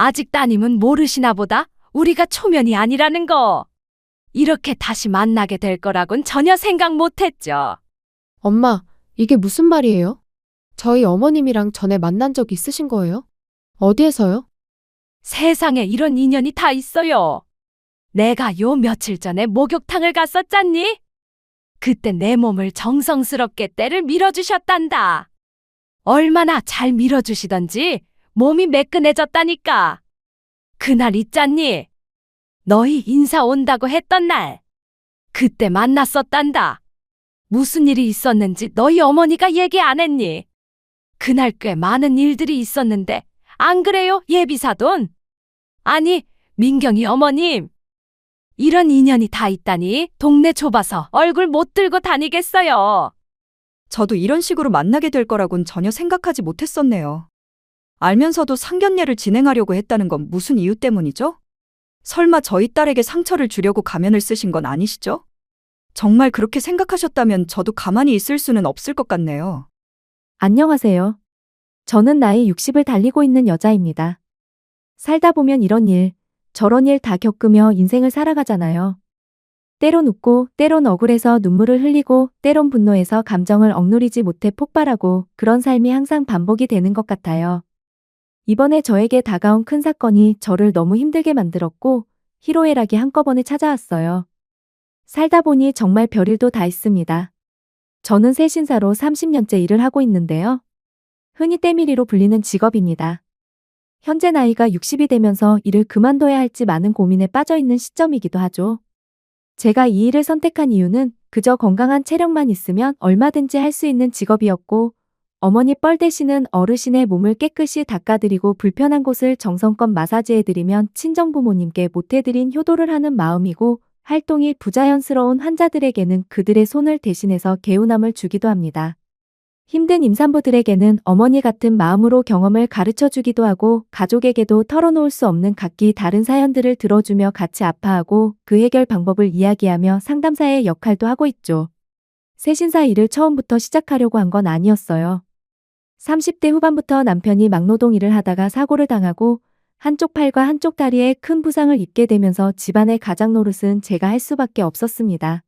아직 따님은 모르시나 보다. 우리가 초면이 아니라는 거. 이렇게 다시 만나게 될 거라곤 전혀 생각 못했죠. 엄마, 이게 무슨 말이에요? 저희 어머님이랑 전에 만난 적 있으신 거예요? 어디에서요? 세상에 이런 인연이 다 있어요. 내가 요 며칠 전에 목욕탕을 갔었잖니? 그때 내 몸을 정성스럽게 때를 밀어주셨단다. 얼마나 잘 밀어주시던지 몸이 매끈해졌다니까. 그날 있잖니? 너희 인사 온다고 했던 날. 그때 만났었단다. 무슨 일이 있었는지 너희 어머니가 얘기 안 했니? 그날 꽤 많은 일들이 있었는데 안 그래요, 예비사돈? 아니, 민경이 어머님. 이런 인연이 다 있다니 동네 좁아서 얼굴 못 들고 다니겠어요. 저도 이런 식으로 만나게 될 거라곤 전혀 생각하지 못했었네요. 알면서도 상견례를 진행하려고 했다는 건 무슨 이유 때문이죠? 설마 저희 딸에게 상처를 주려고 가면을 쓰신 건 아니시죠? 정말 그렇게 생각하셨다면 저도 가만히 있을 수는 없을 것 같네요. 안녕하세요. 저는 나이 60을 달리고 있는 여자입니다. 살다 보면 이런 일, 저런 일 다 겪으며 인생을 살아가잖아요. 때론 웃고, 때론 억울해서 눈물을 흘리고, 때론 분노해서 감정을 억누르지 못해 폭발하고, 그런 삶이 항상 반복이 되는 것 같아요. 이번에 저에게 다가온 큰 사건이 저를 너무 힘들게 만들었고, 희로애락이 한꺼번에 찾아왔어요. 살다 보니 정말 별일도 다 있습니다. 저는 세신사로 30년째 일을 하고 있는데요. 흔히 때밀이로 불리는 직업입니다. 현재 나이가 60이 되면서 일을 그만둬야 할지 많은 고민에 빠져 있는 시점이기도 하죠. 제가 이 일을 선택한 이유는 그저 건강한 체력만 있으면 얼마든지 할 수 있는 직업이었고, 어머니 뻘 되시는 어르신의 몸을 깨끗이 닦아드리고 불편한 곳을 정성껏 마사지해드리면 친정부모님께 못해드린 효도를 하는 마음이고, 활동이 부자연스러운 환자들에게는 그들의 손을 대신해서 개운함을 주기도 합니다. 힘든 임산부들에게는 어머니 같은 마음으로 경험을 가르쳐주기도 하고 가족에게도 털어놓을 수 없는 각기 다른 사연들을 들어주며 같이 아파하고 그 해결 방법을 이야기하며 상담사의 역할도 하고 있죠. 세신사 일을 처음부터 시작하려고 한 건 아니었어요. 30대 후반부터 남편이 막노동 일을 하다가 사고를 당하고 한쪽 팔과 한쪽 다리에 큰 부상을 입게 되면서 집안의 가장 노릇은 제가 할 수밖에 없었습니다.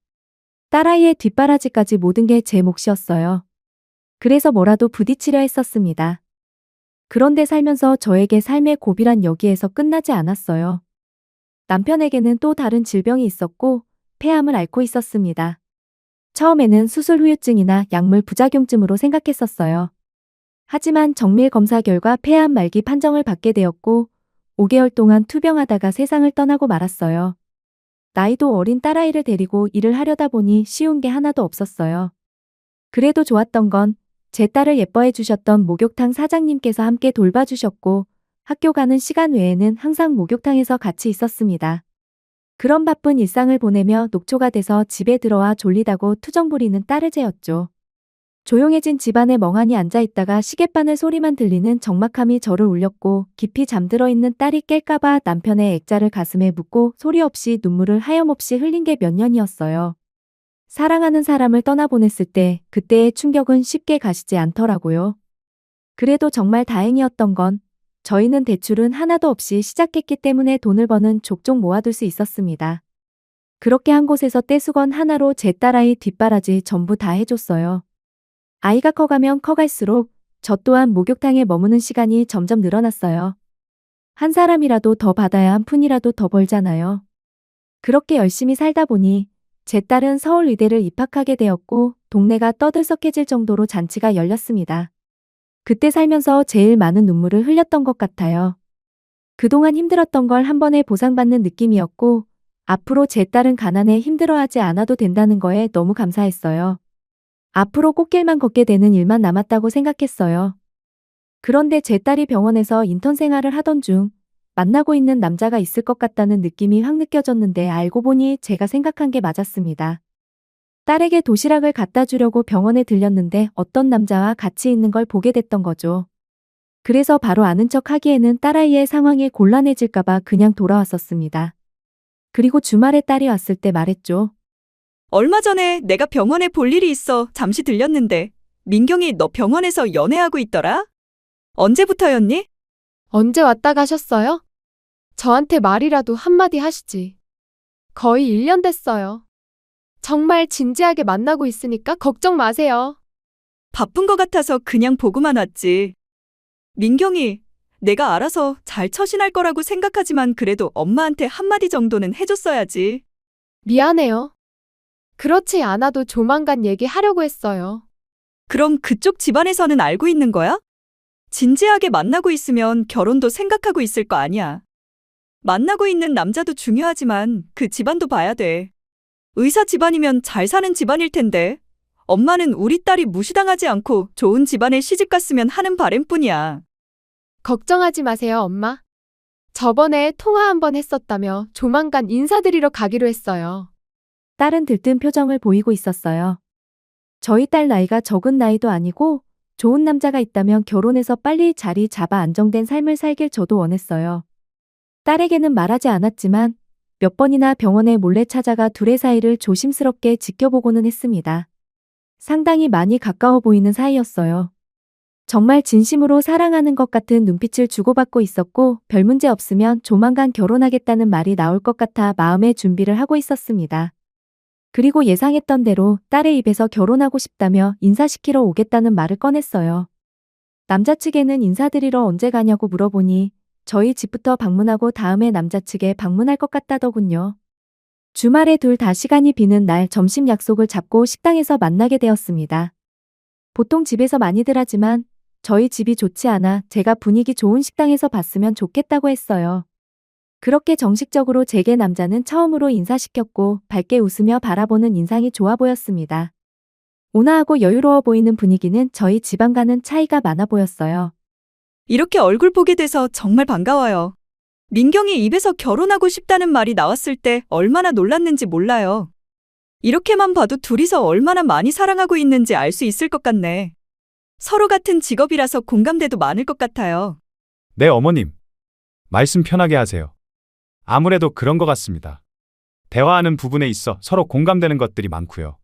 딸아이의 뒷바라지까지 모든 게 제 몫이었어요. 그래서 뭐라도 부딪히려 했었습니다. 그런데 살면서 저에게 삶의 고비란 여기에서 끝나지 않았어요. 남편에게는 또 다른 질병이 있었고 폐암을 앓고 있었습니다. 처음에는 수술 후유증이나 약물 부작용쯤으로 생각했었어요. 하지만 정밀 검사 결과 폐암 말기 판정을 받게 되었고 5개월 동안 투병하다가 세상을 떠나고 말았어요. 나이도 어린 딸아이를 데리고 일을 하려다 보니 쉬운 게 하나도 없었어요. 그래도 좋았던 건 제 딸을 예뻐해 주셨던 목욕탕 사장님께서 함께 돌봐주셨고 학교 가는 시간 외에는 항상 목욕탕에서 같이 있었습니다. 그런 바쁜 일상을 보내며 녹초가 돼서 집에 들어와 졸리다고 투정 부리는 딸을 재웠죠. 조용해진 집안에 멍하니 앉아있다가 시계바늘 소리만 들리는 적막함이 저를 울렸고 깊이 잠들어 있는 딸이 깰까봐 남편의 액자를 가슴에 묻고 소리 없이 눈물을 하염없이 흘린 게 몇 년이었어요. 사랑하는 사람을 떠나보냈을 때 그때의 충격은 쉽게 가시지 않더라고요. 그래도 정말 다행이었던 건 저희는 대출은 하나도 없이 시작했기 때문에 돈을 버는 족족 모아둘 수 있었습니다. 그렇게 한 곳에서 떼수건 하나로 제 딸아이 뒷바라지 전부 다 해줬어요. 아이가 커가면 커갈수록 저 또한 목욕탕에 머무는 시간이 점점 늘어났어요. 한 사람이라도 더 받아야 한 푼이라도 더 벌잖아요. 그렇게 열심히 살다 보니 제 딸은 서울의대를 입학하게 되었고 동네가 떠들썩해질 정도로 잔치가 열렸습니다. 그때 살면서 제일 많은 눈물을 흘렸던 것 같아요. 그동안 힘들었던 걸 한 번에 보상받는 느낌이었고 앞으로 제 딸은 가난에 힘들어하지 않아도 된다는 거에 너무 감사했어요. 앞으로 꽃길만 걷게 되는 일만 남았다고 생각했어요. 그런데 제 딸이 병원에서 인턴 생활을 하던 중 만나고 있는 남자가 있을 것 같다는 느낌이 확 느껴졌는데 알고 보니 제가 생각한 게 맞았습니다. 딸에게 도시락을 갖다 주려고 병원에 들렸는데 어떤 남자와 같이 있는 걸 보게 됐던 거죠. 그래서 바로 아는 척 하기에는 딸아이의 상황이 곤란해질까봐 그냥 돌아왔었습니다. 그리고 주말에 딸이 왔을 때 말했죠. 얼마 전에 내가 병원에 볼 일이 있어 잠시 들렸는데 민경이 너 병원에서 연애하고 있더라? 언제부터였니? 언제 왔다 가셨어요? 저한테 말이라도 한마디 하시지. 거의 1년 됐어요. 정말 진지하게 만나고 있으니까 걱정 마세요. 바쁜 것 같아서 그냥 보고만 왔지. 민경이, 내가 알아서 잘 처신할 거라고 생각하지만 그래도 엄마한테 한마디 정도는 해줬어야지. 미안해요. 그렇지 않아도 조만간 얘기하려고 했어요. 그럼 그쪽 집안에서는 알고 있는 거야? 진지하게 만나고 있으면 결혼도 생각하고 있을 거 아니야. 만나고 있는 남자도 중요하지만 그 집안도 봐야 돼. 의사 집안이면 잘 사는 집안일 텐데. 엄마는 우리 딸이 무시당하지 않고 좋은 집안에 시집 갔으면 하는 바람뿐이야. 걱정하지 마세요, 엄마. 저번에 통화 한번 했었다며 조만간 인사드리러 가기로 했어요. 딸은 들뜬 표정을 보이고 있었어요. 저희 딸 나이가 적은 나이도 아니고 좋은 남자가 있다면 결혼해서 빨리 자리 잡아 안정된 삶을 살길 저도 원했어요. 딸에게는 말하지 않았지만 몇 번이나 병원에 몰래 찾아가 둘의 사이를 조심스럽게 지켜보고는 했습니다. 상당히 많이 가까워 보이는 사이였어요. 정말 진심으로 사랑하는 것 같은 눈빛을 주고받고 있었고 별 문제 없으면 조만간 결혼하겠다는 말이 나올 것 같아 마음의 준비를 하고 있었습니다. 그리고 예상했던 대로 딸의 입에서 결혼하고 싶다며 인사시키러 오겠다는 말을 꺼냈어요. 남자 측에는 인사드리러 언제 가냐고 물어보니 저희 집부터 방문하고 다음에 남자 측에 방문할 것 같다더군요. 주말에 둘 다 시간이 비는 날 점심 약속을 잡고 식당에서 만나게 되었습니다. 보통 집에서 많이들 하지만 저희 집이 좋지 않아 제가 분위기 좋은 식당에서 봤으면 좋겠다고 했어요. 그렇게 정식적으로 제게 남자는 처음으로 인사시켰고 밝게 웃으며 바라보는 인상이 좋아 보였습니다. 온화하고 여유로워 보이는 분위기는 저희 집안과는 차이가 많아 보였어요. 이렇게 얼굴 보게 돼서 정말 반가워요. 민경이 입에서 결혼하고 싶다는 말이 나왔을 때 얼마나 놀랐는지 몰라요. 이렇게만 봐도 둘이서 얼마나 많이 사랑하고 있는지 알 수 있을 것 같네. 서로 같은 직업이라서 공감대도 많을 것 같아요. 네, 어머님. 말씀 편하게 하세요. 아무래도 그런 것 같습니다. 대화하는 부분에 있어 서로 공감되는 것들이 많고요.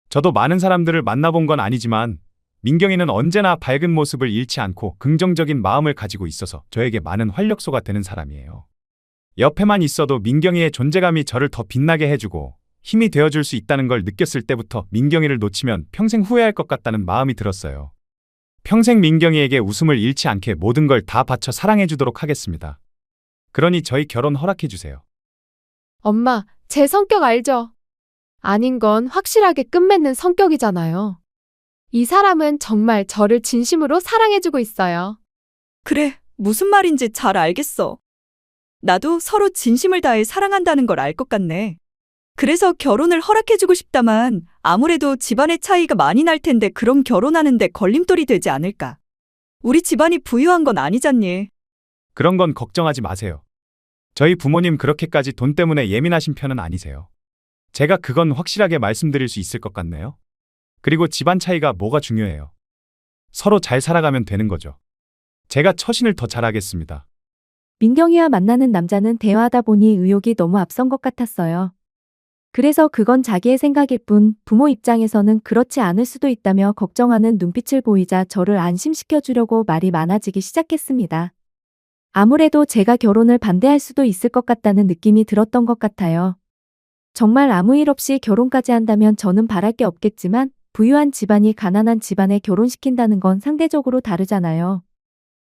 저도 많은 사람들을 만나본 건 아니지만 민경이는 언제나 밝은 모습을 잃지 않고 긍정적인 마음을 가지고 있어서 저에게 많은 활력소가 되는 사람이에요. 옆에만 있어도 민경이의 존재감이 저를 더 빛나게 해주고 힘이 되어줄 수 있다는 걸 느꼈을 때부터 민경이를 놓치면 평생 후회할 것 같다는 마음이 들었어요. 평생 민경이에게 웃음을 잃지 않게 모든 걸 다 바쳐 사랑해주도록 하겠습니다. 그러니 저희 결혼 허락해주세요. 엄마, 제 성격 알죠? 아닌 건 확실하게 끝맺는 성격이잖아요. 이 사람은 정말 저를 진심으로 사랑해주고 있어요. 그래, 무슨 말인지 잘 알겠어. 나도 서로 진심을 다해 사랑한다는 걸 알 것 같네. 그래서 결혼을 허락해주고 싶다만 아무래도 집안의 차이가 많이 날 텐데 그럼 결혼하는데 걸림돌이 되지 않을까. 우리 집안이 부유한 건 아니잖니. 그런 건 걱정하지 마세요. 저희 부모님 그렇게까지 돈 때문에 예민하신 편은 아니세요. 제가 그건 확실하게 말씀드릴 수 있을 것 같네요. 그리고 집안 차이가 뭐가 중요해요. 서로 잘 살아가면 되는 거죠. 제가 처신을 더 잘하겠습니다. 민경이와 만나는 남자는 대화하다 보니 의욕이 너무 앞선 것 같았어요. 그래서 그건 자기의 생각일 뿐 부모 입장에서는 그렇지 않을 수도 있다며 걱정하는 눈빛을 보이자 저를 안심시켜 주려고 말이 많아지기 시작했습니다. 아무래도 제가 결혼을 반대할 수도 있을 것 같다는 느낌이 들었던 것 같아요. 정말 아무 일 없이 결혼까지 한다면 저는 바랄 게 없겠지만 부유한 집안이 가난한 집안에 결혼시킨다는 건 상대적으로 다르잖아요.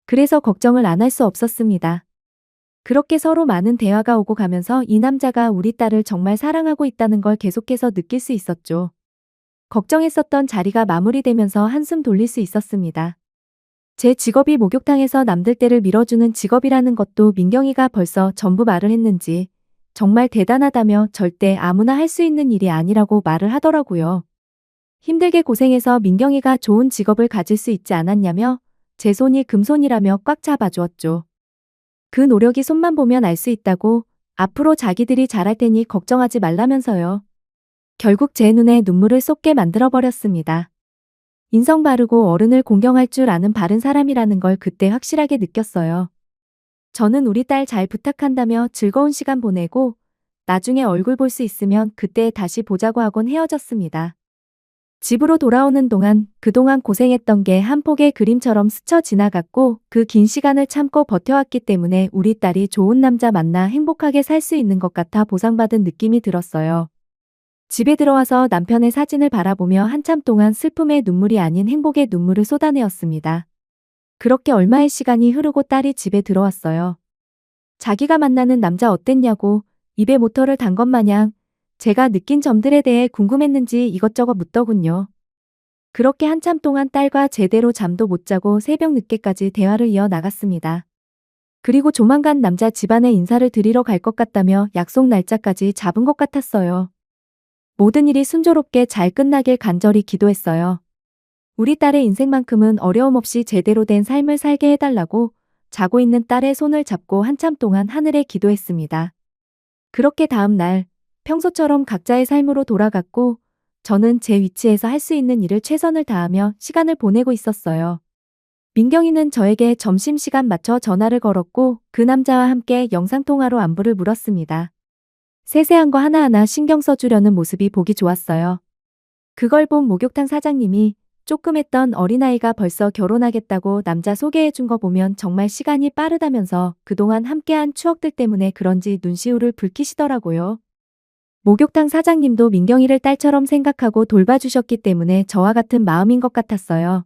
그래서 걱정을 안 할 수 없었습니다. 그렇게 서로 많은 대화가 오고 가면서 이 남자가 우리 딸을 정말 사랑하고 있다는 걸 계속해서 느낄 수 있었죠. 걱정했었던 자리가 마무리되면서 한숨 돌릴 수 있었습니다. 제 직업이 목욕탕에서 남들 떼를 밀어주는 직업이라는 것도 민경이가 벌써 전부 말을 했는지 정말 대단하다며 절대 아무나 할 수 있는 일이 아니라고 말을 하더라고요. 힘들게 고생해서 민경이가 좋은 직업을 가질 수 있지 않았냐며 제 손이 금손이라며 꽉 잡아주었죠. 그 노력이 손만 보면 알 수 있다고 앞으로 자기들이 잘할 테니 걱정하지 말라면서요. 결국 제 눈에 눈물을 쏟게 만들어버렸습니다. 인성 바르고 어른을 공경할 줄 아는 바른 사람이라는 걸 그때 확실하게 느꼈어요. 저는 우리 딸 잘 부탁한다며 즐거운 시간 보내고 나중에 얼굴 볼 수 있으면 그때 다시 보자고 하곤 헤어졌습니다. 집으로 돌아오는 동안 그동안 고생했던 게 한 폭의 그림처럼 스쳐 지나갔고 그 긴 시간을 참고 버텨왔기 때문에 우리 딸이 좋은 남자 만나 행복하게 살 수 있는 것 같아 보상받은 느낌이 들었어요. 집에 들어와서 남편의 사진을 바라보며 한참 동안 슬픔의 눈물이 아닌 행복의 눈물을 쏟아내었습니다. 그렇게 얼마의 시간이 흐르고 딸이 집에 들어왔어요. 자기가 만나는 남자 어땠냐고 입에 모터를 단 것 마냥 제가 느낀 점들에 대해 궁금했는지 이것저것 묻더군요. 그렇게 한참 동안 딸과 제대로 잠도 못 자고 새벽 늦게까지 대화를 이어나갔습니다. 그리고 조만간 남자 집안에 인사를 드리러 갈 것 같다며 약속 날짜까지 잡은 것 같았어요. 모든 일이 순조롭게 잘 끝나길 간절히 기도했어요. 우리 딸의 인생만큼은 어려움 없이 제대로 된 삶을 살게 해달라고 자고 있는 딸의 손을 잡고 한참 동안 하늘에 기도했습니다. 그렇게 다음 날 평소처럼 각자의 삶으로 돌아갔고 저는 제 위치에서 할 수 있는 일을 최선을 다하며 시간을 보내고 있었어요. 민경이는 저에게 점심시간 맞춰 전화를 걸었고 그 남자와 함께 영상통화로 안부를 물었습니다. 세세한 거 하나하나 신경 써주려는 모습이 보기 좋았어요. 그걸 본 목욕탕 사장님이 쪼끔했던 어린아이가 벌써 결혼하겠다고 남자 소개해 준 거 보면 정말 시간이 빠르다면서 그동안 함께한 추억들 때문에 그런지 눈시울을 붉히시더라고요. 목욕탕 사장님도 민경이를 딸처럼 생각하고 돌봐주셨기 때문에 저와 같은 마음인 것 같았어요.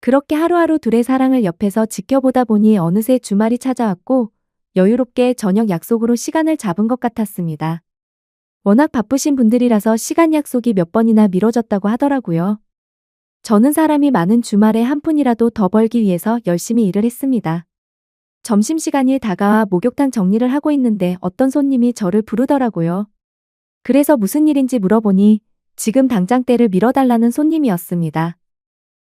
그렇게 하루하루 둘의 사랑을 옆에서 지켜보다 보니 어느새 주말이 찾아왔고 여유롭게 저녁 약속으로 시간을 잡은 것 같았습니다. 워낙 바쁘신 분들이라서 시간 약속이 몇 번이나 미뤄졌다고 하더라고요. 저는 사람이 많은 주말에 한 푼이라도 더 벌기 위해서 열심히 일을 했습니다. 점심시간이 다가와 목욕탕 정리를 하고 있는데 어떤 손님이 저를 부르더라고요. 그래서 무슨 일인지 물어보니 지금 당장 때를 밀어달라는 손님이었습니다.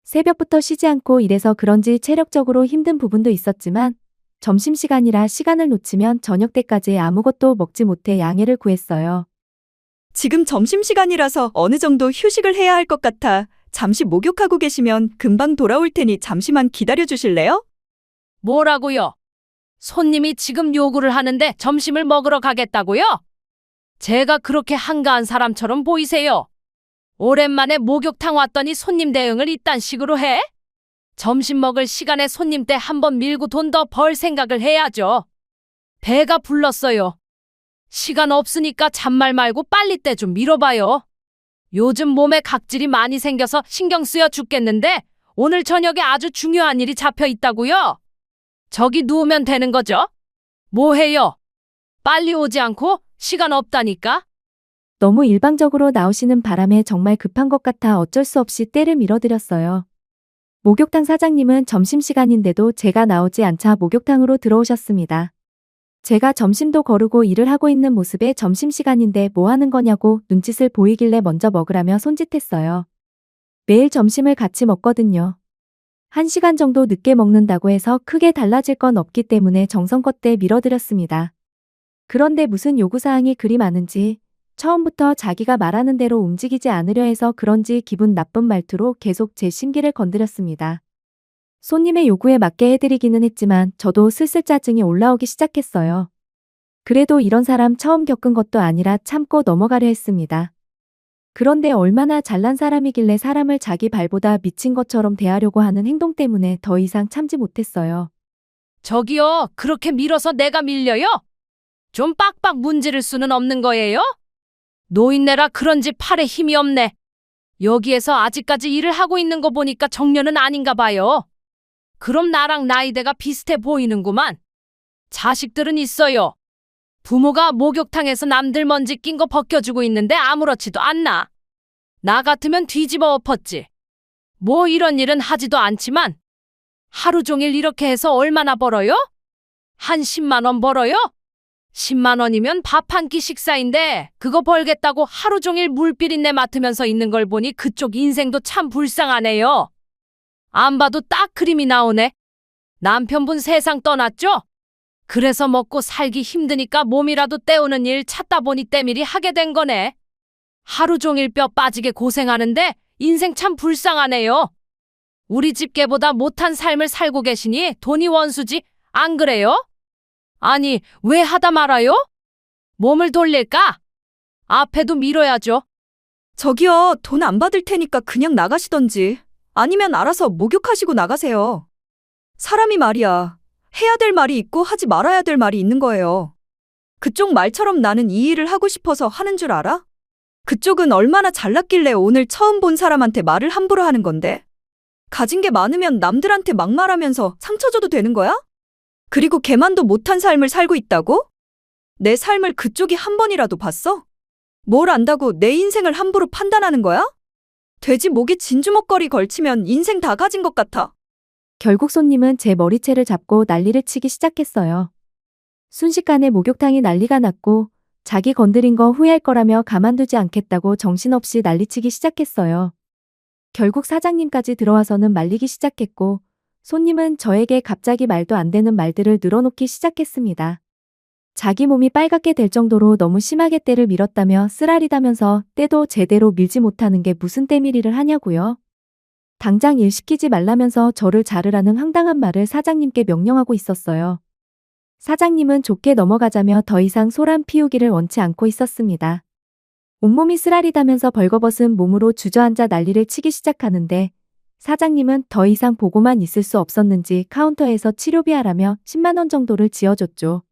새벽부터 쉬지 않고 일해서 그런지 체력적으로 힘든 부분도 있었지만 점심시간이라 시간을 놓치면 저녁 때까지 아무것도 먹지 못해 양해를 구했어요. 지금 점심시간이라서 어느 정도 휴식을 해야 할 것 같아 잠시 목욕하고 계시면 금방 돌아올 테니 잠시만 기다려 주실래요? 뭐라고요? 손님이 지금 요구를 하는데 점심을 먹으러 가겠다고요? 제가 그렇게 한가한 사람처럼 보이세요? 오랜만에 목욕탕 왔더니 손님 대응을 이딴 식으로 해? 점심 먹을 시간에 손님 때 한번 밀고 돈 더 벌 생각을 해야죠. 배가 불렀어요. 시간 없으니까 잔말 말고 빨리 때 좀 밀어봐요. 요즘 몸에 각질이 많이 생겨서 신경 쓰여 죽겠는데 오늘 저녁에 아주 중요한 일이 잡혀 있다고요? 저기 누우면 되는 거죠? 뭐 해요? 빨리 오지 않고 시간 없다니까? 너무 일방적으로 나오시는 바람에 정말 급한 것 같아 어쩔 수 없이 때를 밀어드렸어요. 목욕탕 사장님은 점심시간인데도 제가 나오지 않자 목욕탕으로 들어오셨습니다. 제가 점심도 거르고 일을 하고 있는 모습에 점심시간인데 뭐 하는 거냐고 눈짓을 보이길래 먼저 먹으라며 손짓했어요. 매일 점심을 같이 먹거든요. 1시간 정도 늦게 먹는다고 해서 크게 달라질 건 없기 때문에 정성껏 때 밀어드렸습니다. 그런데 무슨 요구사항이 그리 많은지 처음부터 자기가 말하는 대로 움직이지 않으려 해서 그런지 기분 나쁜 말투로 계속 제 심기를 건드렸습니다. 손님의 요구에 맞게 해드리기는 했지만 저도 슬슬 짜증이 올라오기 시작했어요. 그래도 이런 사람 처음 겪은 것도 아니라 참고 넘어가려 했습니다. 그런데 얼마나 잘난 사람이길래 사람을 자기 발보다 미친 것처럼 대하려고 하는 행동 때문에 더 이상 참지 못했어요. 저기요, 그렇게 밀어서 내가 밀려요? 좀 빡빡 문지를 수는 없는 거예요? 노인네라 그런지 팔에 힘이 없네. 여기에서 아직까지 일을 하고 있는 거 보니까 정년은 아닌가 봐요. 그럼 나랑 나이대가 비슷해 보이는구만. 자식들은 있어요. 부모가 목욕탕에서 남들 먼지 낀 거 벗겨주고 있는데 아무렇지도 않나. 나 같으면 뒤집어 엎었지. 뭐 이런 일은 하지도 않지만 하루 종일 이렇게 해서 얼마나 벌어요? 한 10만 원 벌어요? 10만 원이면 밥 한 끼 식사인데 그거 벌겠다고 하루 종일 물비린내 맡으면서 있는 걸 보니 그쪽 인생도 참 불쌍하네요. 안 봐도 딱 그림이 나오네. 남편분 세상 떠났죠? 그래서 먹고 살기 힘드니까 몸이라도 때우는 일 찾다 보니 때밀이 하게 된 거네. 하루 종일 뼈 빠지게 고생하는데 인생 참 불쌍하네요. 우리 집 개보다 못한 삶을 살고 계시니 돈이 원수지, 안 그래요? 아니, 왜 하다 말아요? 몸을 돌릴까? 앞에도 밀어야죠. 저기요, 돈 안 받을 테니까 그냥 나가시던지 아니면 알아서 목욕하시고 나가세요. 사람이 말이야. 해야 될 말이 있고 하지 말아야 될 말이 있는 거예요. 그쪽 말처럼 나는 이 일을 하고 싶어서 하는 줄 알아? 그쪽은 얼마나 잘났길래 오늘 처음 본 사람한테 말을 함부로 하는 건데? 가진 게 많으면 남들한테 막말하면서 상처 줘도 되는 거야? 그리고 걔만도 못한 삶을 살고 있다고? 내 삶을 그쪽이 한 번이라도 봤어? 뭘 안다고 내 인생을 함부로 판단하는 거야? 돼지 목에 진주먹거리 걸치면 인생 다 가진 것 같아. 결국 손님은 제 머리채를 잡고 난리를 치기 시작했어요. 순식간에 목욕탕이 난리가 났고 자기 건드린 거 후회할 거라며 가만두지 않겠다고 정신없이 난리치기 시작했어요. 결국 사장님까지 들어와서는 말리기 시작했고 손님은 저에게 갑자기 말도 안 되는 말들을 늘어놓기 시작했습니다. 자기 몸이 빨갛게 될 정도로 너무 심하게 때를 밀었다며 쓰라리다면서 때도 제대로 밀지 못하는 게 무슨 때밀이를 하냐고요. 당장 일 시키지 말라면서 저를 자르라는 황당한 말을 사장님께 명령하고 있었어요. 사장님은 좋게 넘어가자며 더 이상 소란 피우기를 원치 않고 있었습니다. 온몸이 쓰라리다면서 벌거벗은 몸으로 주저앉아 난리를 치기 시작하는데 사장님은 더 이상 보고만 있을 수 없었는지 카운터에서 치료비 하라며 10만 원 정도를 지어줬죠.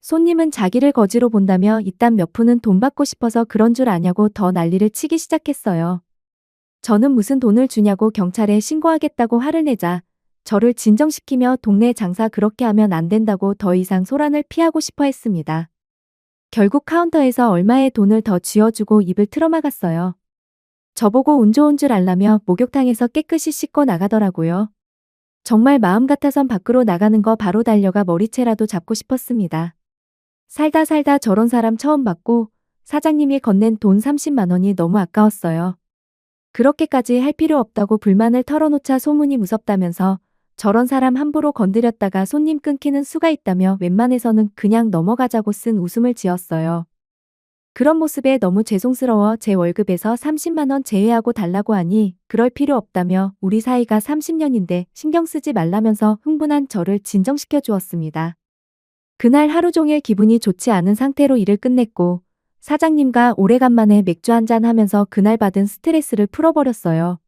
손님은 자기를 거지로 본다며 이딴 몇 푼은 돈 받고 싶어서 그런 줄 아냐고 더 난리를 치기 시작했어요. 저는 무슨 돈을 주냐고 경찰에 신고하겠다고 화를 내자 저를 진정시키며 동네 장사 그렇게 하면 안 된다고 더 이상 소란을 피하고 싶어 했습니다. 결국 카운터에서 얼마의 돈을 더 쥐어주고 입을 틀어막았어요. 저보고 운 좋은 줄 알라며 목욕탕에서 깨끗이 씻고 나가더라고요. 정말 마음 같아선 밖으로 나가는 거 바로 달려가 머리채라도 잡고 싶었습니다. 살다 살다 저런 사람 처음 봤고 사장님이 건넨 돈 30만 원이 너무 아까웠어요. 그렇게까지 할 필요 없다고 불만을 털어놓자 소문이 무섭다면서 저런 사람 함부로 건드렸다가 손님 끊기는 수가 있다며 웬만해서는 그냥 넘어가자고 쓴 웃음을 지었어요. 그런 모습에 너무 죄송스러워 제 월급에서 30만 원 제외하고 달라고 하니 그럴 필요 없다며 우리 사이가 30년인데 신경 쓰지 말라면서 흥분한 저를 진정시켜 주었습니다. 그날 하루 종일 기분이 좋지 않은 상태로 일을 끝냈고 사장님과 오래간만에 맥주 한잔 하면서 그날 받은 스트레스를 풀어버렸어요.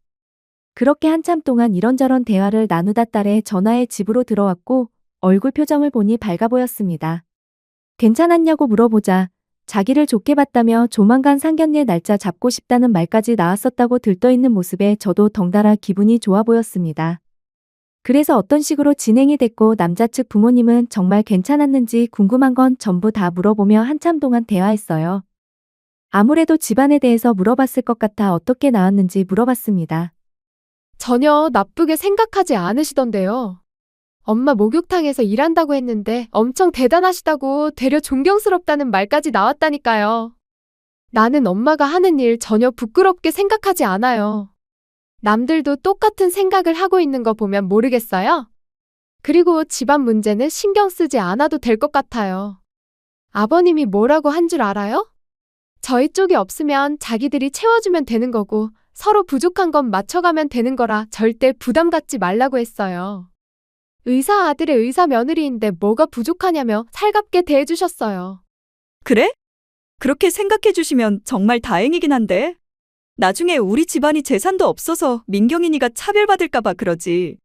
그렇게 한참 동안 이런저런 대화를 나누다 딸의 전화에 집으로 들어왔고 얼굴 표정을 보니 밝아 보였습니다. 괜찮았냐고 물어보자 자기를 좋게 봤다며 조만간 상견례 날짜 잡고 싶다는 말까지 나왔었다고 들떠있는 모습에 저도 덩달아 기분이 좋아 보였습니다. 그래서 어떤 식으로 진행이 됐고 남자 측 부모님은 정말 괜찮았는지 궁금한 건 전부 다 물어보며 한참 동안 대화했어요. 아무래도 집안에 대해서 물어봤을 것 같아 어떻게 나왔는지 물어봤습니다. 전혀 나쁘게 생각하지 않으시던데요. 엄마 목욕탕에서 일한다고 했는데 엄청 대단하시다고 되려 존경스럽다는 말까지 나왔다니까요. 나는 엄마가 하는 일 전혀 부끄럽게 생각하지 않아요. 남들도 똑같은 생각을 하고 있는 거 보면 모르겠어요? 그리고 집안 문제는 신경 쓰지 않아도 될 것 같아요. 아버님이 뭐라고 한 줄 알아요? 저희 쪽이 없으면 자기들이 채워주면 되는 거고 서로 부족한 건 맞춰가면 되는 거라 절대 부담 갖지 말라고 했어요. 의사 아들의 의사 며느리인데 뭐가 부족하냐며 살갑게 대해주셨어요. 그래? 그렇게 생각해 주시면 정말 다행이긴 한데. 나중에 우리 집안이 재산도 없어서 민경이니가 차별받을까봐 그러지.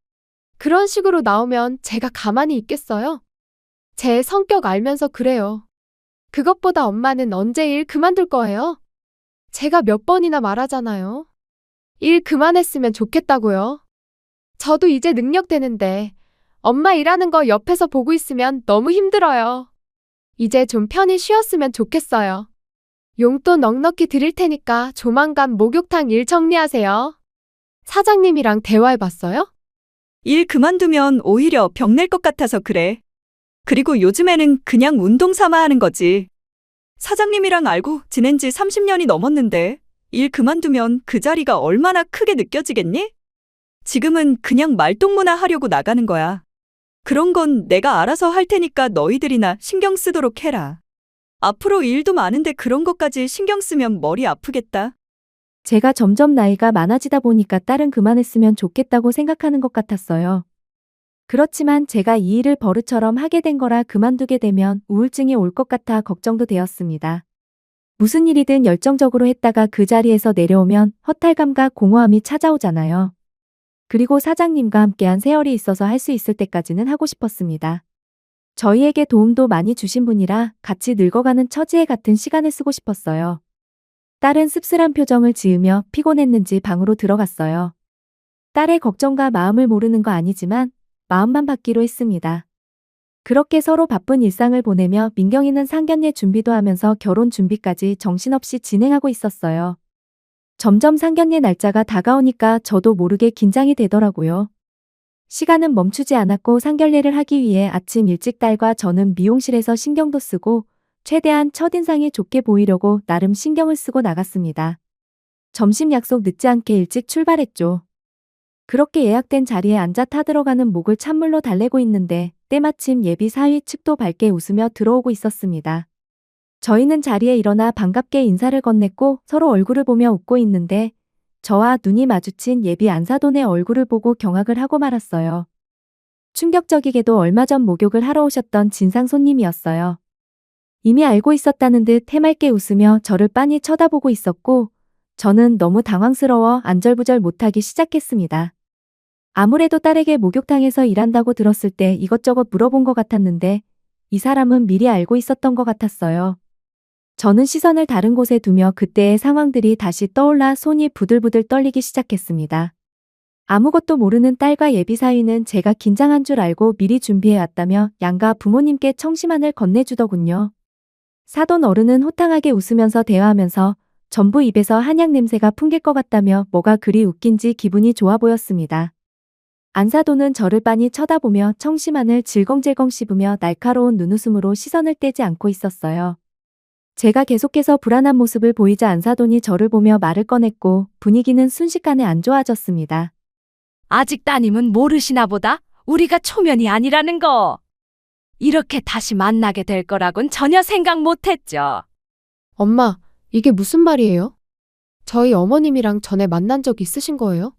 그런 식으로 나오면 제가 가만히 있겠어요? 제 성격 알면서 그래요. 그것보다 엄마는 언제 일 그만둘 거예요? 제가 몇 번이나 말하잖아요. 일 그만했으면 좋겠다고요. 저도 이제 능력 되는데 엄마 일하는 거 옆에서 보고 있으면 너무 힘들어요. 이제 좀 편히 쉬었으면 좋겠어요. 용돈 넉넉히 드릴 테니까 조만간 목욕탕 일 정리하세요. 사장님이랑 대화해봤어요? 일 그만두면 오히려 병낼 것 같아서 그래. 그리고 요즘에는 그냥 운동 삼아 하는 거지. 사장님이랑 알고 지낸 지 30년이 넘었는데 일 그만두면 그 자리가 얼마나 크게 느껴지겠니? 지금은 그냥 말동무나 하려고 나가는 거야. 그런 건 내가 알아서 할 테니까 너희들이나 신경 쓰도록 해라. 앞으로 일도 많은데 그런 것까지 신경 쓰면 머리 아프겠다. 제가 점점 나이가 많아지다 보니까 딸은 그만했으면 좋겠다고 생각하는 것 같았어요. 그렇지만 제가 이 일을 버릇처럼 하게 된 거라 그만두게 되면 우울증이 올 것 같아 걱정도 되었습니다. 무슨 일이든 열정적으로 했다가 그 자리에서 내려오면 허탈감과 공허함이 찾아오잖아요. 그리고 사장님과 함께한 세월이 있어서 할 수 있을 때까지는 하고 싶었습니다. 저희에게 도움도 많이 주신 분이라 같이 늙어가는 처지에 같은 시간을 쓰고 싶었어요. 딸은 씁쓸한 표정을 지으며 피곤했는지 방으로 들어갔어요. 딸의 걱정과 마음을 모르는 거 아니지만 마음만 받기로 했습니다. 그렇게 서로 바쁜 일상을 보내며 민경이는 상견례 준비도 하면서 결혼 준비까지 정신없이 진행하고 있었어요. 점점 상견례 날짜가 다가오니까 저도 모르게 긴장이 되더라고요. 시간은 멈추지 않았고 상견례를 하기 위해 아침 일찍 딸과 저는 미용실에서 신경도 쓰고 최대한 첫인상이 좋게 보이려고 나름 신경을 쓰고 나갔습니다. 점심 약속 늦지 않게 일찍 출발했죠. 그렇게 예약된 자리에 앉아 타들어가는 목을 찬물로 달래고 있는데 때마침 예비 사위 측도 밝게 웃으며 들어오고 있었습니다. 저희는 자리에 일어나 반갑게 인사를 건넸고 서로 얼굴을 보며 웃고 있는데 저와 눈이 마주친 예비 안사돈의 얼굴을 보고 경악을 하고 말았어요. 충격적이게도 얼마 전 목욕을 하러 오셨던 진상 손님이었어요. 이미 알고 있었다는 듯 해맑게 웃으며 저를 빤히 쳐다보고 있었고 저는 너무 당황스러워 안절부절 못하기 시작했습니다. 아무래도 딸에게 목욕탕에서 일한다고 들었을 때 이것저것 물어본 것 같았는데 이 사람은 미리 알고 있었던 것 같았어요. 저는 시선을 다른 곳에 두며 그때의 상황들이 다시 떠올라 손이 부들부들 떨리기 시작했습니다. 아무것도 모르는 딸과 예비 사위는 제가 긴장한 줄 알고 미리 준비해왔다며 양가 부모님께 청심환을 건네주더군요. 사돈 어른은 호탕하게 웃으면서 대화하면서 전부 입에서 한약 냄새가 풍길 것 같다며 뭐가 그리 웃긴지 기분이 좋아 보였습니다. 안사돈은 저를 빤히 쳐다보며 청심환을 질겅질겅 씹으며 날카로운 눈웃음으로 시선을 떼지 않고 있었어요. 제가 계속해서 불안한 모습을 보이자 안사돈이 저를 보며 말을 꺼냈고 분위기는 순식간에 안 좋아졌습니다. 아직 따님은 모르시나 보다. 우리가 초면이 아니라는 거. 이렇게 다시 만나게 될 거라곤 전혀 생각 못했죠. 엄마, 이게 무슨 말이에요? 저희 어머님이랑 전에 만난 적 있으신 거예요?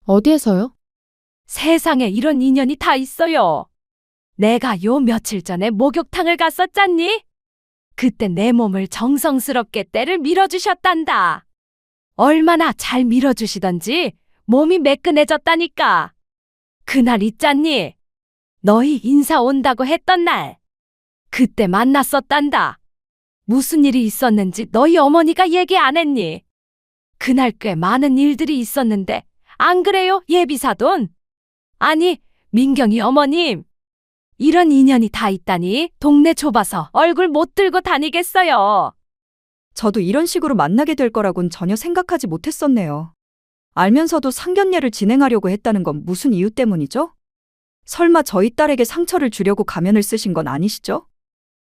어디에서요? 세상에 이런 인연이 다 있어요. 내가 요 며칠 전에 목욕탕을 갔었잖니? 그때 내 몸을 정성스럽게 때를 밀어주셨단다. 얼마나 잘 밀어주시던지 몸이 매끈해졌다니까. 그날 있잖니? 너희 인사 온다고 했던 날. 그때 만났었단다. 무슨 일이 있었는지 너희 어머니가 얘기 안 했니? 그날 꽤 많은 일들이 있었는데 안 그래요, 예비사돈? 아니, 민경이 어머님. 이런 인연이 다 있다니 동네 좁아서 얼굴 못 들고 다니겠어요. 저도 이런 식으로 만나게 될 거라곤 전혀 생각하지 못했었네요. 알면서도 상견례를 진행하려고 했다는 건 무슨 이유 때문이죠? 설마 저희 딸에게 상처를 주려고 가면을 쓰신 건 아니시죠?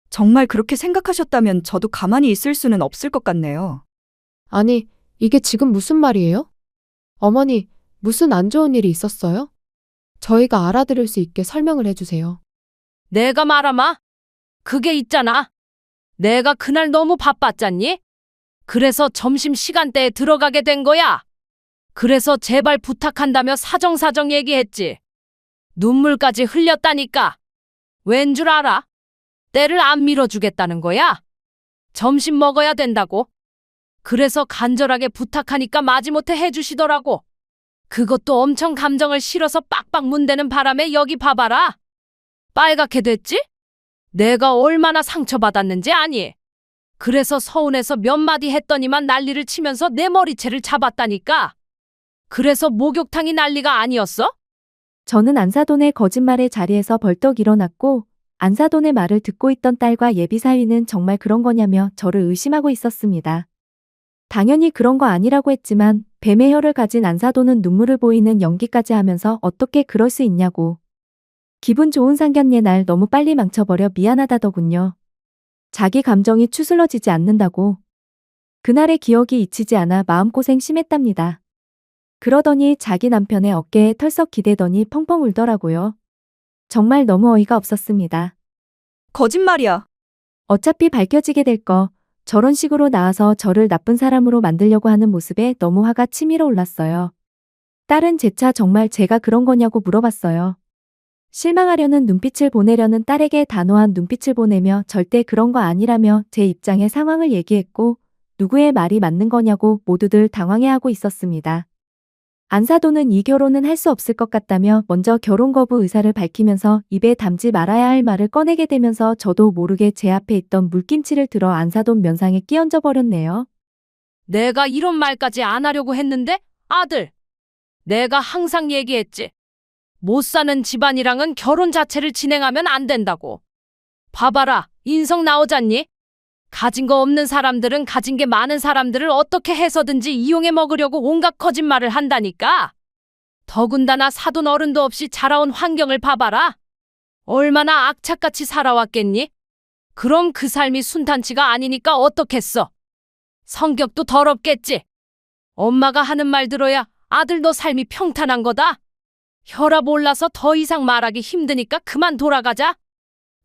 정말 그렇게 생각하셨다면 저도 가만히 있을 수는 없을 것 같네요. 아니, 이게 지금 무슨 말이에요? 어머니, 무슨 안 좋은 일이 있었어요? 저희가 알아들을 수 있게 설명을 해주세요. 내가 말하마? 그게 있잖아. 내가 그날 너무 바빴잖니? 그래서 점심시간대에 들어가게 된 거야. 그래서 제발 부탁한다며 사정사정 얘기했지. 눈물까지 흘렸다니까. 왠 줄 알아? 때를 안 밀어주겠다는 거야? 점심 먹어야 된다고. 그래서 간절하게 부탁하니까 마지못해 해주시더라고. 그것도 엄청 감정을 실어서 빡빡 문대는 바람에 여기 봐봐라. 빨갛게 됐지? 내가 얼마나 상처받았는지 아니? 그래서 서운해서 몇 마디 했더니만 난리를 치면서 내 머리채를 잡았다니까. 그래서 목욕탕이 난리가 아니었어? 저는 안사돈의 거짓말에 자리에서 벌떡 일어났고 안사돈의 말을 듣고 있던 딸과 예비 사위는 정말 그런 거냐며 저를 의심하고 있었습니다. 당연히 그런 거 아니라고 했지만 뱀의 혀를 가진 안사돈은 눈물을 보이는 연기까지 하면서 어떻게 그럴 수 있냐고. 기분 좋은 상견례 날 너무 빨리 망쳐버려 미안하다더군요. 자기 감정이 추슬러지지 않는다고. 그날의 기억이 잊히지 않아 마음고생 심했답니다. 그러더니 자기 남편의 어깨에 털썩 기대더니 펑펑 울더라고요. 정말 너무 어이가 없었습니다. 거짓말이야. 어차피 밝혀지게 될 거 저런 식으로 나와서 저를 나쁜 사람으로 만들려고 하는 모습에 너무 화가 치밀어 올랐어요. 딸은 재차 정말 제가 그런 거냐고 물어봤어요. 실망하려는 눈빛을 보내려는 딸에게 단호한 눈빛을 보내며 절대 그런 거 아니라며 제 입장의 상황을 얘기했고 누구의 말이 맞는 거냐고 모두들 당황해하고 있었습니다. 안사돈은 이 결혼은 할 수 없을 것 같다며 먼저 결혼 거부 의사를 밝히면서 입에 담지 말아야 할 말을 꺼내게 되면서 저도 모르게 제 앞에 있던 물김치를 들어 안사돈 면상에 끼얹어 버렸네요. 내가 이런 말까지 안 하려고 했는데 아들. 내가 항상 얘기했지. 못 사는 집안이랑은 결혼 자체를 진행하면 안 된다고. 봐봐라, 인성 나오잖니? 가진 거 없는 사람들은 가진 게 많은 사람들을 어떻게 해서든지 이용해 먹으려고 온갖 거짓말을 한다니까. 더군다나 사돈 어른도 없이 자라온 환경을 봐봐라. 얼마나 악착같이 살아왔겠니? 그럼 그 삶이 순탄치가 아니니까 어떻겠어? 성격도 더럽겠지. 엄마가 하는 말 들어야 아들 너 삶이 평탄한 거다. 혈압 올라서 더 이상 말하기 힘드니까 그만 돌아가자.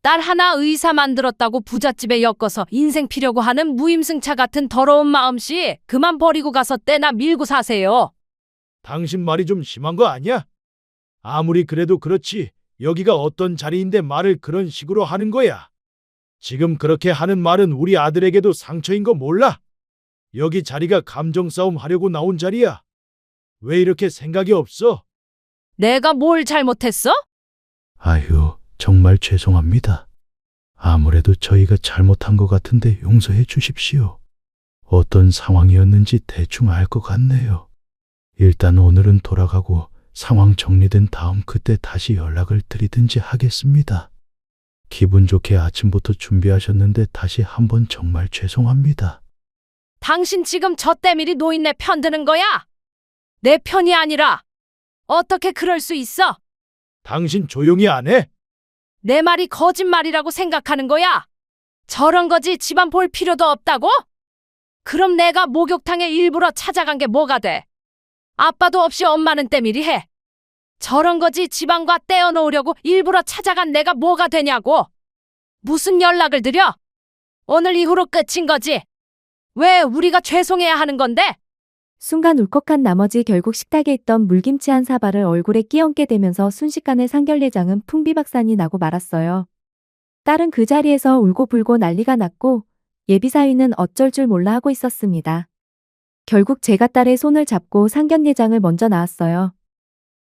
딸 하나 의사 만들었다고 부잣집에 엮어서 인생 피려고 하는 무임승차 같은 더러운 마음씨 그만 버리고 가서 때나 밀고 사세요. 당신 말이 좀 심한 거 아니야? 아무리 그래도 그렇지. 여기가 어떤 자리인데 말을 그런 식으로 하는 거야. 지금 그렇게 하는 말은 우리 아들에게도 상처인 거 몰라? 여기 자리가 감정 싸움 하려고 나온 자리야. 왜 이렇게 생각이 없어? 내가 뭘 잘못했어? 아휴, 정말 죄송합니다. 아무래도 저희가 잘못한 것 같은데 용서해 주십시오. 어떤 상황이었는지 대충 알 것 같네요. 일단 오늘은 돌아가고 상황 정리된 다음 그때 다시 연락을 드리든지 하겠습니다. 기분 좋게 아침부터 준비하셨는데 다시 한번 정말 죄송합니다. 당신 지금 저 때밀이 노인네 편드는 거야? 내 편이 아니라. 어떻게 그럴 수 있어? 당신 조용히 안 해? 내 말이 거짓말이라고 생각하는 거야? 저런 거지 집안 볼 필요도 없다고? 그럼 내가 목욕탕에 일부러 찾아간 게 뭐가 돼? 아빠도 없이 엄마는 때밀이 해. 저런 거지 집안과 떼어놓으려고 일부러 찾아간 내가 뭐가 되냐고. 무슨 연락을 드려? 오늘 이후로 끝인 거지. 왜 우리가 죄송해야 하는 건데? 순간 울컥한 나머지 결국 식탁에 있던 물김치 한 사발을 얼굴에 끼얹게 되면서 순식간에 상결례장은 풍비박산이 나고 말았어요. 딸은 그 자리에서 울고불고 난리가 났고 예비사위는 어쩔 줄 몰라 하고 있었습니다. 결국 제가 딸의 손을 잡고 상견례장을 먼저 나왔어요.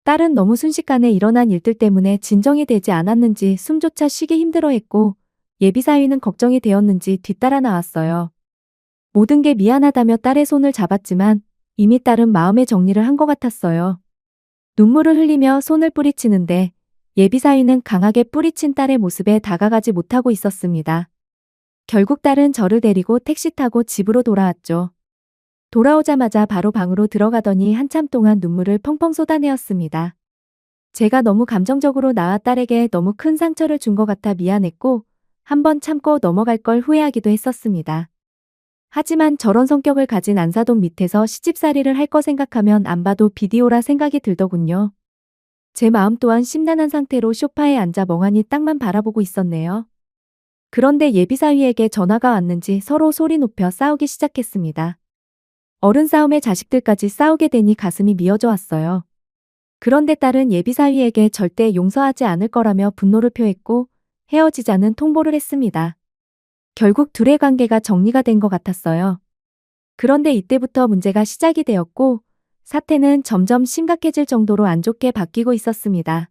딸은 너무 순식간에 일어난 일들 때문에 진정이 되지 않았는지 숨조차 쉬기 힘들어했고 예비사위는 걱정이 되었는지 뒤따라 나왔어요. 모든 게 미안하다며 딸의 손을 잡았지만 이미 딸은 마음의 정리를 한 것 같았어요. 눈물을 흘리며 손을 뿌리치는데 예비사위는 강하게 뿌리친 딸의 모습에 다가가지 못하고 있었습니다. 결국 딸은 저를 데리고 택시 타고 집으로 돌아왔죠. 돌아오자마자 바로 방으로 들어가더니 한참 동안 눈물을 펑펑 쏟아내었습니다. 제가 너무 감정적으로 나와 딸에게 너무 큰 상처를 준 것 같아 미안했고 한번 참고 넘어갈 걸 후회하기도 했었습니다. 하지만 저런 성격을 가진 안사돈 밑에서 시집살이를 할 거 생각하면 안 봐도 비디오라 생각이 들더군요. 제 마음 또한 심란한 상태로 소파에 앉아 멍하니 땅만 바라보고 있었네요. 그런데 예비사위에게 전화가 왔는지 서로 소리 높여 싸우기 시작했습니다. 어른 싸움에 자식들까지 싸우게 되니 가슴이 미어져 왔어요. 그런데 딸은 예비사위에게 절대 용서하지 않을 거라며 분노를 표했고 헤어지자는 통보를 했습니다. 결국 둘의 관계가 정리가 된 것 같았어요. 그런데 이때부터 문제가 시작이 되었고 사태는 점점 심각해질 정도로 안 좋게 바뀌고 있었습니다.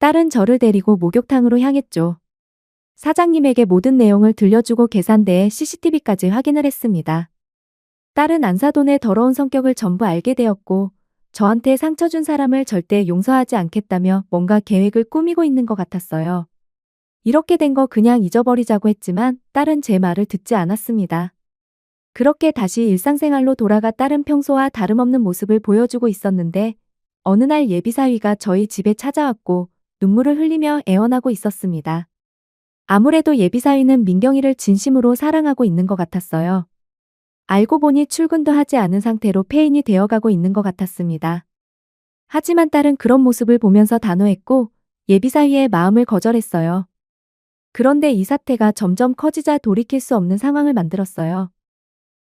딸은 저를 데리고 목욕탕으로 향했죠. 사장님에게 모든 내용을 들려주고 계산대에 CCTV까지 확인을 했습니다. 딸은 안사돈의 더러운 성격을 전부 알게 되었고 저한테 상처 준 사람을 절대 용서하지 않겠다며 뭔가 계획을 꾸미고 있는 것 같았어요. 이렇게 된 거 그냥 잊어버리자고 했지만 딸은 제 말을 듣지 않았습니다. 그렇게 다시 일상생활로 돌아가 딸은 평소와 다름없는 모습을 보여주고 있었는데 어느 날 예비사위가 저희 집에 찾아왔고 눈물을 흘리며 애원하고 있었습니다. 아무래도 예비사위는 민경이를 진심으로 사랑하고 있는 것 같았어요. 알고 보니 출근도 하지 않은 상태로 폐인이 되어가고 있는 것 같았습니다. 하지만 딸은 그런 모습을 보면서 단호했고 예비사위의 마음을 거절했어요. 그런데 이 사태가 점점 커지자 돌이킬 수 없는 상황을 만들었어요.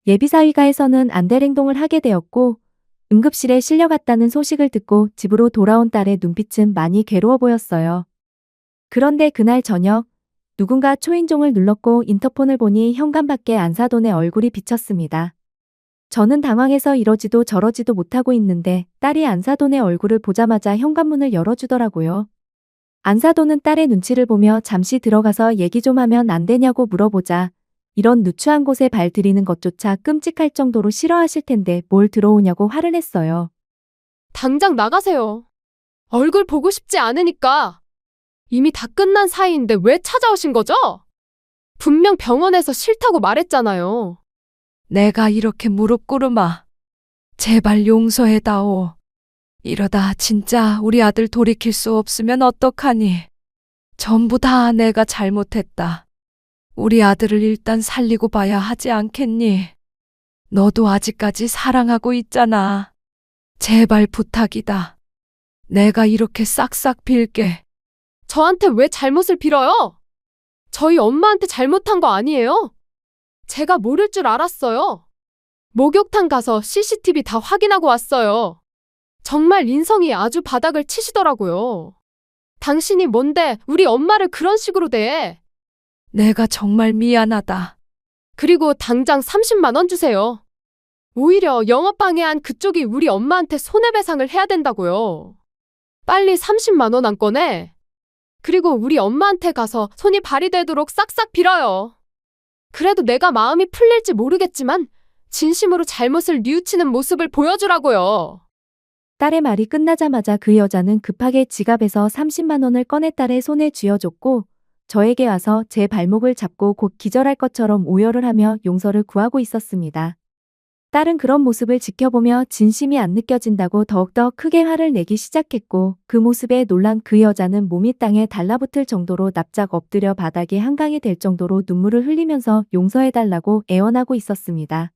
예비사위가에서는 안 될 행동을 하게 되었고 응급실에 실려갔다는 소식을 듣고 집으로 돌아온 딸의 눈빛은 많이 괴로워 보였어요. 그런데 그날 저녁 누군가 초인종을 눌렀고 인터폰을 보니 현관밖에 안사돈의 얼굴이 비쳤습니다. 저는 당황해서 이러지도 저러지도 못하고 있는데 딸이 안사돈의 얼굴을 보자마자 현관문을 열어주더라고요. 안사돈은 딸의 눈치를 보며 잠시 들어가서 얘기 좀 하면 안 되냐고 물어보자 이런 누추한 곳에 발 들이는 것조차 끔찍할 정도로 싫어하실 텐데 뭘 들어오냐고 화를 냈어요. 당장 나가세요. 얼굴 보고 싶지 않으니까. 이미 다 끝난 사이인데 왜 찾아오신 거죠? 분명 병원에서 싫다고 말했잖아요. 내가 이렇게 무릎 꿇으마. 제발 용서해다오. 이러다 진짜 우리 아들 돌이킬 수 없으면 어떡하니? 전부 다 내가 잘못했다. 우리 아들을 일단 살리고 봐야 하지 않겠니? 너도 아직까지 사랑하고 있잖아. 제발 부탁이다. 내가 이렇게 싹싹 빌게. 저한테 왜 잘못을 빌어요? 저희 엄마한테 잘못한 거 아니에요? 제가 모를 줄 알았어요. 목욕탕 가서 CCTV 다 확인하고 왔어요. 정말 인성이 아주 바닥을 치시더라고요. 당신이 뭔데 우리 엄마를 그런 식으로 대해? 내가 정말 미안하다. 그리고 당장 30만 원 주세요. 오히려 영업방해한 그쪽이 우리 엄마한테 손해배상을 해야 된다고요. 빨리 30만 원 안 꺼내. 그리고 우리 엄마한테 가서 손이 발휘되도록 싹싹 빌어요. 그래도 내가 마음이 풀릴지 모르겠지만 진심으로 잘못을 뉘우치는 모습을 보여주라고요. 딸의 말이 끝나자마자 그 여자는 급하게 지갑에서 30만 원을 꺼내 딸의 손에 쥐어줬고 저에게 와서 제 발목을 잡고 곧 기절할 것처럼 오열을 하며 용서를 구하고 있었습니다. 딸은 그런 모습을 지켜보며 진심이 안 느껴진다고 더욱더 크게 화를 내기 시작했고 그 모습에 놀란 그 여자는 몸이 땅에 달라붙을 정도로 납작 엎드려 바닥이 한강이 될 정도로 눈물을 흘리면서 용서해달라고 애원하고 있었습니다.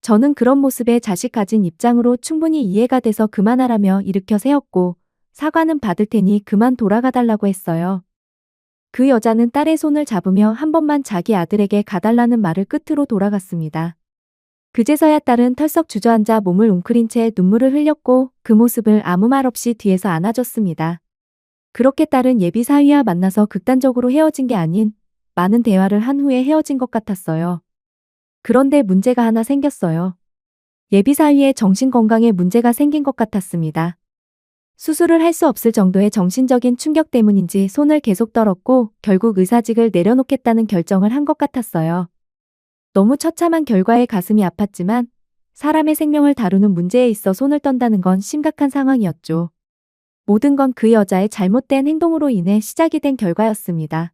저는 그런 모습에 자식 가진 입장으로 충분히 이해가 돼서 그만하라며 일으켜 세웠고 사과는 받을 테니 그만 돌아가달라고 했어요. 그 여자는 딸의 손을 잡으며 한 번만 자기 아들에게 가달라는 말을 끝으로 돌아갔습니다. 그제서야 딸은 털썩 주저앉아 몸을 웅크린 채 눈물을 흘렸고 그 모습을 아무 말 없이 뒤에서 안아줬습니다. 그렇게 딸은 예비 사위와 만나서 극단적으로 헤어진 게 아닌 많은 대화를 한 후에 헤어진 것 같았어요. 그런데 문제가 하나 생겼어요. 예비 사위의 정신건강에 문제가 생긴 것 같았습니다. 수술을 할 수 없을 정도의 정신적인 충격 때문인지 손을 계속 떨었고 결국 의사직을 내려놓겠다는 결정을 한 것 같았어요. 너무 처참한 결과에 가슴이 아팠지만 사람의 생명을 다루는 문제에 있어 손을 떤다는 건 심각한 상황이었죠. 모든 건 그 여자의 잘못된 행동으로 인해 시작이 된 결과였습니다.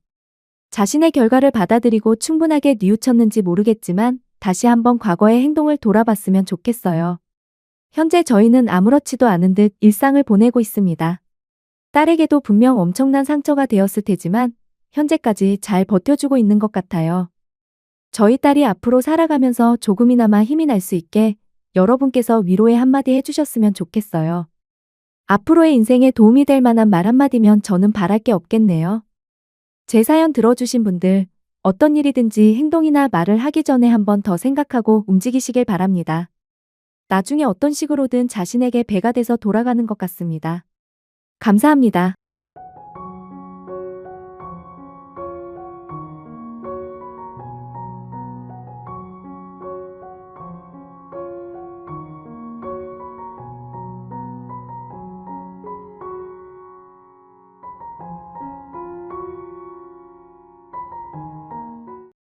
자신의 결과를 받아들이고 충분하게 뉘우쳤는지 모르겠지만 다시 한번 과거의 행동을 돌아봤으면 좋겠어요. 현재 저희는 아무렇지도 않은 듯 일상을 보내고 있습니다. 딸에게도 분명 엄청난 상처가 되었을 테지만 현재까지 잘 버텨주고 있는 것 같아요. 저희 딸이 앞으로 살아가면서 조금이나마 힘이 날 수 있게 여러분께서 위로의 한마디 해주셨으면 좋겠어요. 앞으로의 인생에 도움이 될 만한 말 한마디면 저는 바랄 게 없겠네요. 제 사연 들어주신 분들, 어떤 일이든지 행동이나 말을 하기 전에 한 번 더 생각하고 움직이시길 바랍니다. 나중에 어떤 식으로든 자신에게 배가 돼서 돌아가는 것 같습니다. 감사합니다.